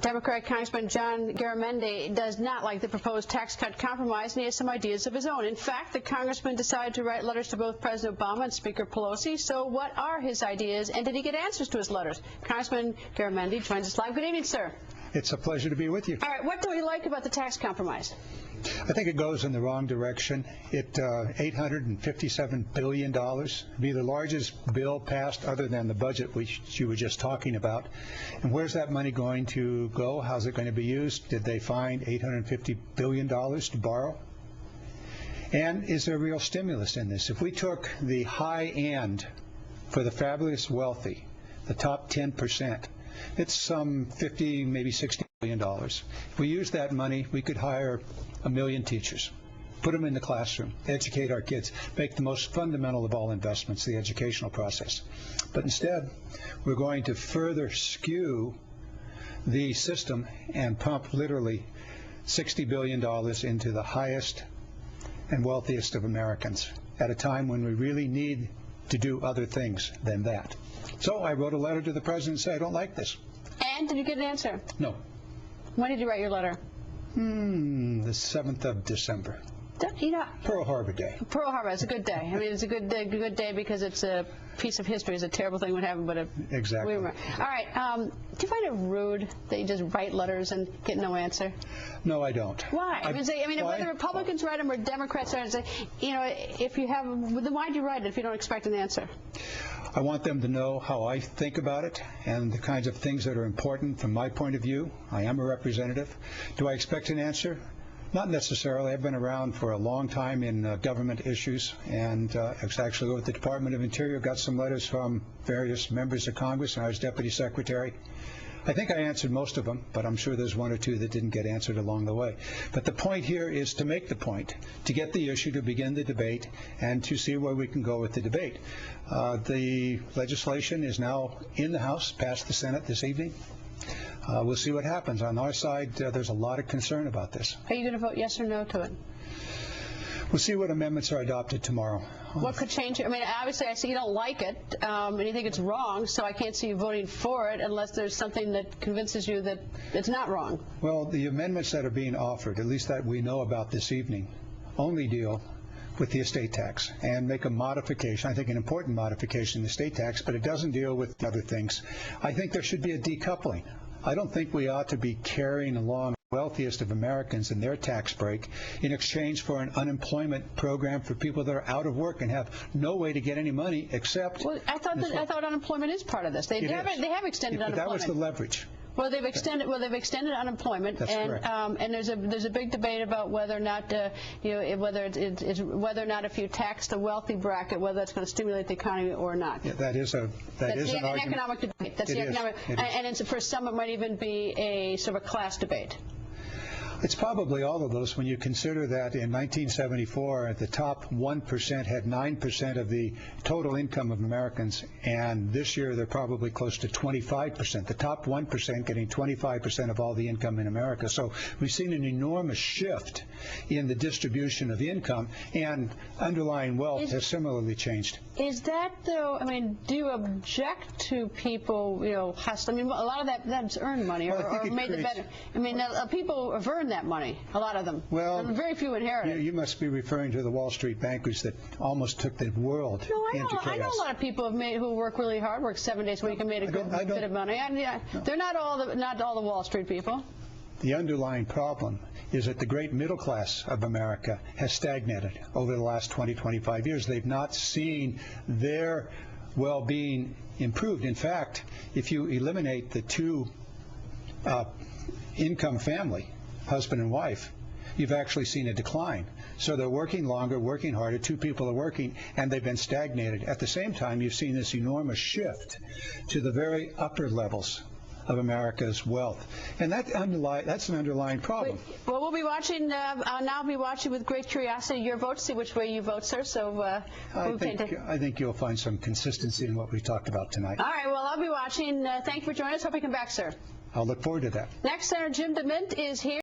Democratic Congressman John Garamendi does not like the proposed tax cut compromise, and he has some ideas of his own. In fact, the congressman decided to write letters to both President Obama and Speaker Pelosi. So what are his ideas, and did he get answers to his letters? Congressman Garamendi joins us live. Good evening, sir. It's a pleasure to be with you. All right, what do you like about the tax compromise? I think it goes in the wrong direction. $857 billion would be the largest bill passed other than the budget which you were just talking about. And where's that money going to go? How's it going to be used? Did they find $850 billion to borrow? And is there real stimulus in this? If we took the high end for the fabulous wealthy, the top 10%, it's some $50, maybe $60 billion. If we use that money, we could hire 1 million teachers, put them in the classroom, educate our kids, make the most fundamental of all investments, the educational process. But instead, we're going to further skew the system and pump literally $60 billion into the highest and wealthiest of Americans at a time when we really need to do other things than that. So I wrote a letter to the president and said, I don't like this. And did you get an answer? No. When did you write your letter? The 7th of December. You know, Pearl Harbor Day. Pearl Harbor, it's a good day. I mean, it's a good day because it's a piece of history. It's a terrible thing would happen, but exactly. All right. Do you find it rude that you just write letters and get no answer? No, I don't. Why? Whether Republicans write them or Democrats write them, if you have, then why'd you write it if you don't expect an answer? I want them to know how I think about it and the kinds of things that are important from my point of view. I am a representative. Do I expect an answer? Not necessarily. I've been around for a long time in government issues, and actually with the Department of Interior, got some letters from various members of Congress, and I was Deputy Secretary. I think I answered most of them, but I'm sure there's one or two that didn't get answered along the way. But the point here is to make the point, to get the issue, to begin the debate, and to see where we can go with the debate. The legislation is now in the House, passed the Senate this evening. We'll see what happens. On our side, there's a lot of concern about this. Are you going to vote yes or no to it? We'll see what amendments are adopted tomorrow. What could change it? I mean, obviously, I see you don't like it, and you think it's wrong, so I can't see you voting for it unless there's something that convinces you that it's not wrong. Well, the amendments that are being offered, at least that we know about this evening, only deal with the estate tax and make a modification, I think an important modification in the estate tax, but it doesn't deal with other things. I think there should be a decoupling. I don't think we ought to be carrying along the wealthiest of Americans in their tax break in exchange for an unemployment program for people that are out of work and have no way to get any money except. Well, I thought unemployment is part of this. They have extended unemployment. That was the leverage. Well, they've extended unemployment, That's correct. And there's a big debate about whether or not whether or not if you tax the wealthy bracket, whether that's going to stimulate the economy or not. Yeah, that is an economic debate. That's the economic, and for some it might even be a sort of a class debate. It's probably all of those when you consider that in 1974 the top 1% had 9% of the total income of Americans, and this year they're probably close to 25%. The top 1% getting 25% of all the income in America. So we've seen an enormous shift in the distribution of income, and underlying wealth has similarly changed. Is that, though, I mean, do you object to people, hustling? I mean, a lot of that's earned money or made it better. I mean, people have earned that money, a lot of them. Well, very few inherit it. You must be referring to the Wall Street bankers that almost took the world into chaos. I know a lot of people who work really hard, work 7 days a week, and made a good bit of money. They're not all the Wall Street people. The underlying problem is that the great middle class of America has stagnated over the last 20, 25 years. They've not seen their well-being improved. In fact, if you eliminate the two-income family, husband and wife, you've actually seen a decline. So they're working longer, working harder, two people are working, and they've been stagnated. At the same time, you've seen this enormous shift to the very upper levels of America's wealth, and that's an underlying problem. Well, we'll be watching. I'll be watching with great curiosity your vote, see which way you vote, sir. So I think you'll find some consistency in what we talked about tonight. All right. Well, I'll be watching. Thank you for joining us. Hope you come back, sir. I'll look forward to that. Next, Senator Jim DeMint is here.